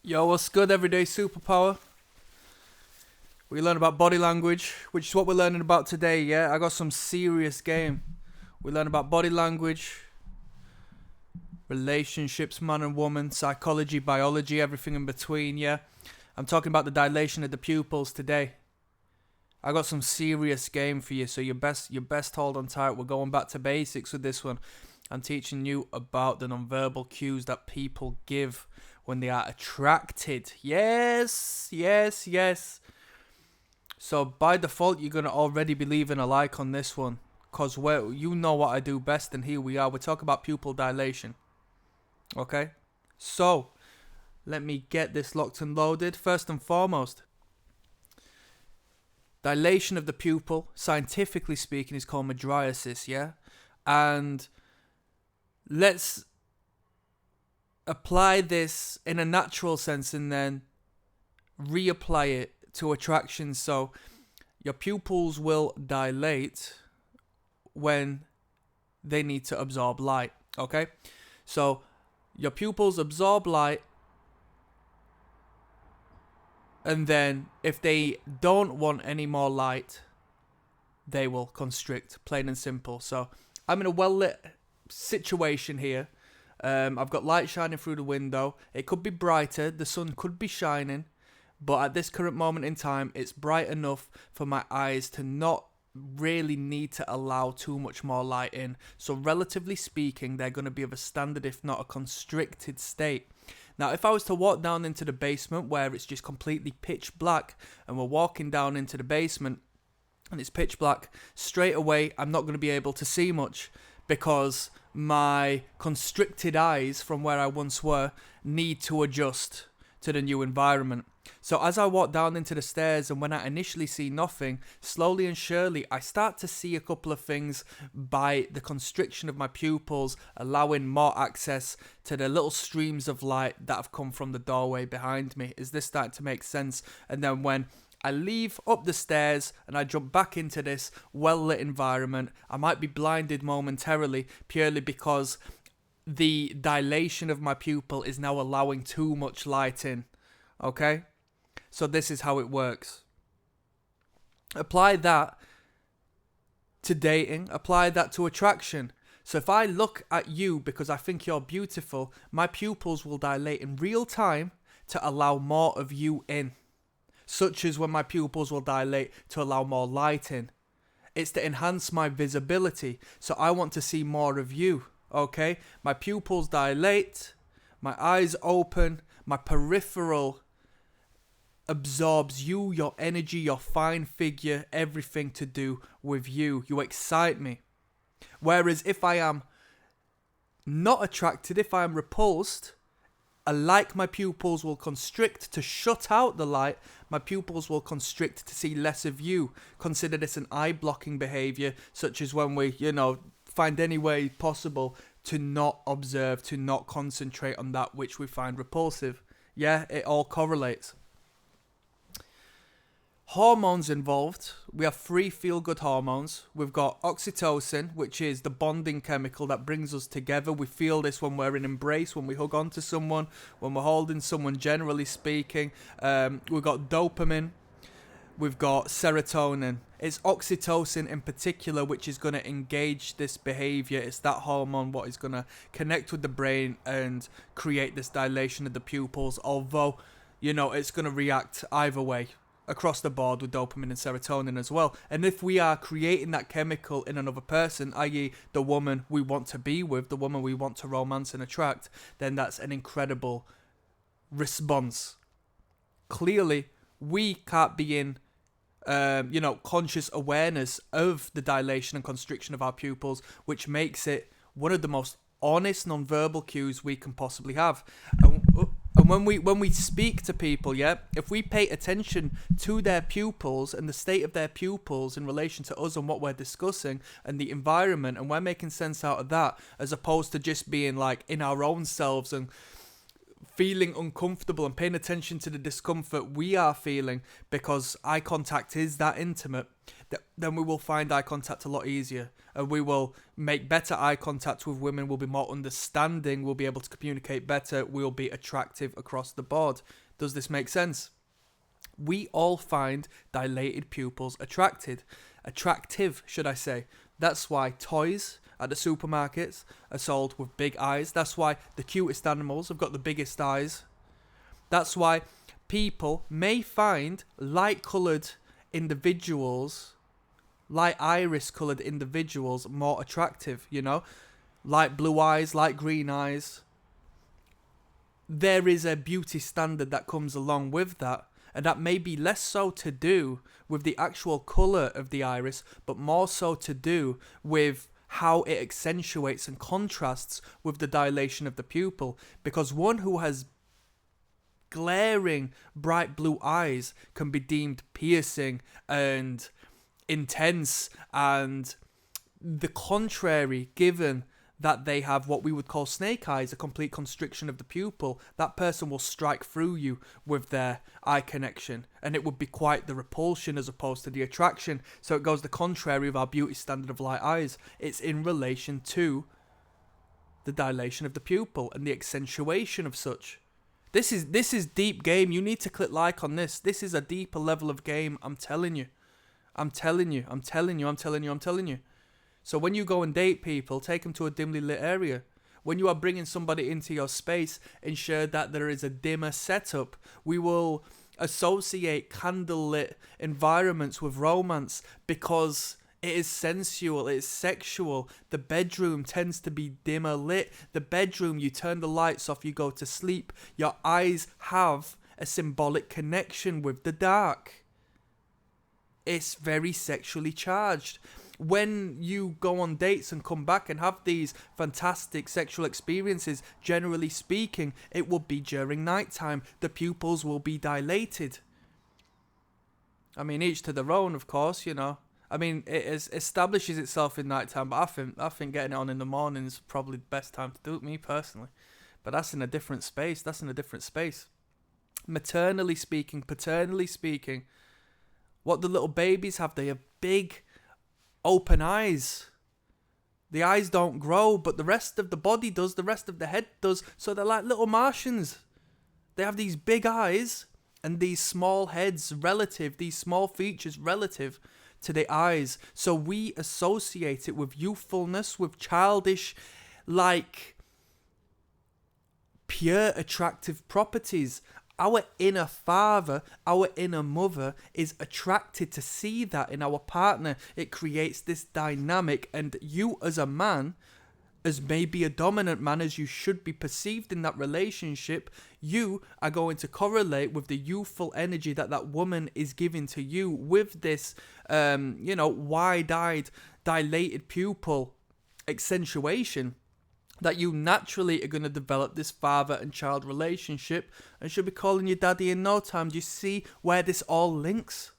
Yo, what's good, everyday superpower? We learn about body language, which is what we're learning about today, yeah? I got some serious game. We learn about body language, relationships, man and woman, psychology, biology, everything in between, yeah? I'm talking about the dilation of the pupils today. I got some serious game for you, so you best hold on tight. We're going back to basics with this one. I'm teaching you about the nonverbal cues that people give when they are attracted. Yes. So by default, you're going to already be leaving a like on this one, because you know what I do best, and here we are. We're talking about pupil dilation. Okay? So, let me get this locked and loaded. First and foremost, dilation of the pupil, scientifically speaking, is called mydriasis, yeah? And let's apply this in a natural sense and then reapply it to attraction. So your pupils will dilate when they need to absorb light. Okay, so your pupils absorb light, and then if they don't want any more light, they will constrict, plain and simple. So I'm in a well lit situation here. I've got light shining through the window. It could be brighter, the sun could be shining, but at this current moment in time, it's bright enough for my eyes to not really need to allow too much more light in. So relatively speaking, they're going to be of a standard, if not a constricted state. Now, if I was to walk down into the basement where it's just completely pitch black, and we're walking down into the basement and it's pitch black, straight away, I'm not going to be able to see much, because my constricted eyes from where I once were need to adjust to the new environment. So as I walk down into the stairs, and when I initially see nothing, slowly and surely I start to see a couple of things by the constriction of my pupils, allowing more access to the little streams of light that have come from the doorway behind me. Is this starting to make sense? And then when I leave up the stairs and I jump back into this well-lit environment, I might be blinded momentarily purely because the dilation of my pupil is now allowing too much light in. Okay? So this is how it works. Apply that to dating, apply that to attraction. So if I look at you because I think you're beautiful, my pupils will dilate in real time to allow more of you in. Such as when my pupils will dilate to allow more light in. It's to enhance my visibility, so I want to see more of you, okay? My pupils dilate, my eyes open, my peripheral absorbs you, your energy, your fine figure, everything to do with you. You excite me. Whereas if I am not attracted, if I am repulsed, like my pupils will constrict to shut out the light, my pupils will constrict to see less of you. Consider this an eye-blocking behavior, such as when we, find any way possible to not observe, to not concentrate on that which we find repulsive. Yeah, it all correlates. Hormones involved. We have 3 feel-good hormones. We've got oxytocin, which is the bonding chemical that brings us together. We feel this when we're in embrace, when we hug onto someone, when we're holding someone, generally speaking. We've got dopamine. We've got serotonin. It's oxytocin in particular which is going to engage this behavior. It's that hormone what is going to connect with the brain and create this dilation of the pupils, although, it's going to react either way across the board with dopamine and serotonin as well. And if we are creating that chemical in another person, i.e. the woman we want to be with, the woman we want to romance and attract, then that's an incredible response. Clearly, we can't be in conscious awareness of the dilation and constriction of our pupils, which makes it one of the most honest non-verbal cues we can possibly have. And when we speak to people, if we pay attention to their pupils and the state of their pupils in relation to us and what we're discussing and the environment, and we're making sense out of that, as opposed to just being like in our own selves and feeling uncomfortable and paying attention to the discomfort we are feeling because eye contact is that intimate, then we will find eye contact a lot easier, and we will make better eye contact with women, we'll be more understanding, we'll be able to communicate better, we'll be attractive across the board. Does this make sense? We all find dilated pupils attractive, should I say. That's why toys at the supermarkets are sold with big eyes. That's why the cutest animals have got the biggest eyes. That's why people may find light-coloured individuals, light iris-coloured individuals more attractive, you know? Light blue eyes, light green eyes. There is a beauty standard that comes along with that. And that may be less so to do with the actual colour of the iris, but more so to do with how it accentuates and contrasts with the dilation of the pupil. Because one who has glaring bright blue eyes can be deemed piercing and intense, and the contrary, given that they have what we would call snake eyes, a complete constriction of the pupil, that person will strike through you with their eye connection, and it would be quite the repulsion as opposed to the attraction. So it goes the contrary of our beauty standard of light eyes. It's in relation to the dilation of the pupil and the accentuation of such. This is deep game. You need to click like on this. This is a deeper level of game. I'm telling you. So when you go and date people, take them to a dimly lit area. When you are bringing somebody into your space, ensure that there is a dimmer setup. We will associate candlelit environments with romance because it is sensual, it is sexual. The bedroom tends to be dimmer lit. The bedroom, you turn the lights off, you go to sleep. Your eyes have a symbolic connection with the dark. It's very sexually charged. When you go on dates and come back and have these fantastic sexual experiences, generally speaking, it will be during nighttime. The pupils will be dilated. I mean, each to their own, of course, you know. I mean, establishes itself in nighttime, but I think getting it on in the morning is probably the best time to do it, me personally. But that's in a different space. Maternally speaking, paternally speaking, what the little babies have, they have big open eyes. The eyes don't grow, but the rest of the body does, the rest of the head does. So they're like little Martians. They have these big eyes and these small heads relative, these small features relative to the eyes. So we associate it with youthfulness, with childish, like pure attractive properties. Our inner father, our inner mother is attracted to see that in our partner. It creates this dynamic, and you as a man, as maybe a dominant man as you should be perceived in that relationship, you are going to correlate with the youthful energy that that woman is giving to you with this, wide-eyed, dilated pupil accentuation, that you naturally are going to develop this father and child relationship and should be calling you daddy in no time. Do you see where this all links?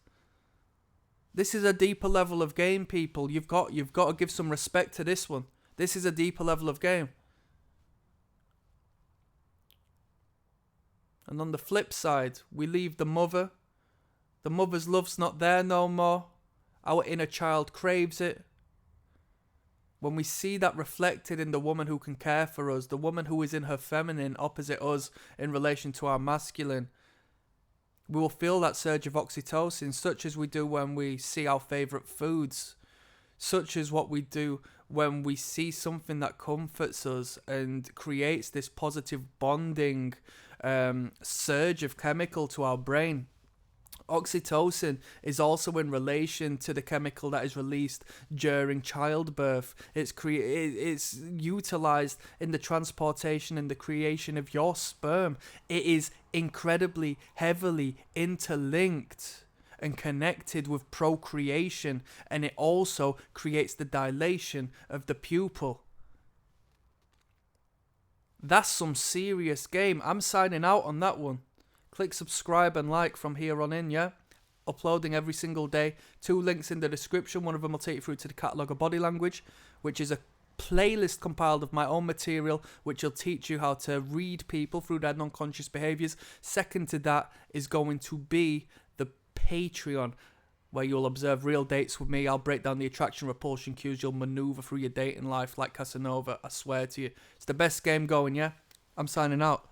This is a deeper level of game, people. You've got to give some respect to this one. This is a deeper level of game. And on the flip side, we leave the mother. The mother's love's not there no more. Our inner child craves it. When we see that reflected in the woman who can care for us, the woman who is in her feminine opposite us in relation to our masculine, we will feel that surge of oxytocin, such as we do when we see our favourite foods, such as what we do when we see something that comforts us and creates this positive bonding surge of chemical to our brain. Oxytocin is also in relation to the chemical that is released during childbirth. It's utilized in the transportation and the creation of your sperm. It is incredibly heavily interlinked and connected with procreation, and it also creates the dilation of the pupil. That's some serious game. I'm signing out on that one. Click subscribe and like from here on in, yeah? Uploading every single day. 2 links in the description. One of them will take you through to the catalogue of body language, which is a playlist compiled of my own material, which will teach you how to read people through their non-conscious behaviors. Second to that is going to be the Patreon, where you'll observe real dates with me. I'll break down the attraction repulsion cues. You'll maneuver through your dating life like Casanova. I swear to you. It's the best game going, yeah? I'm signing out.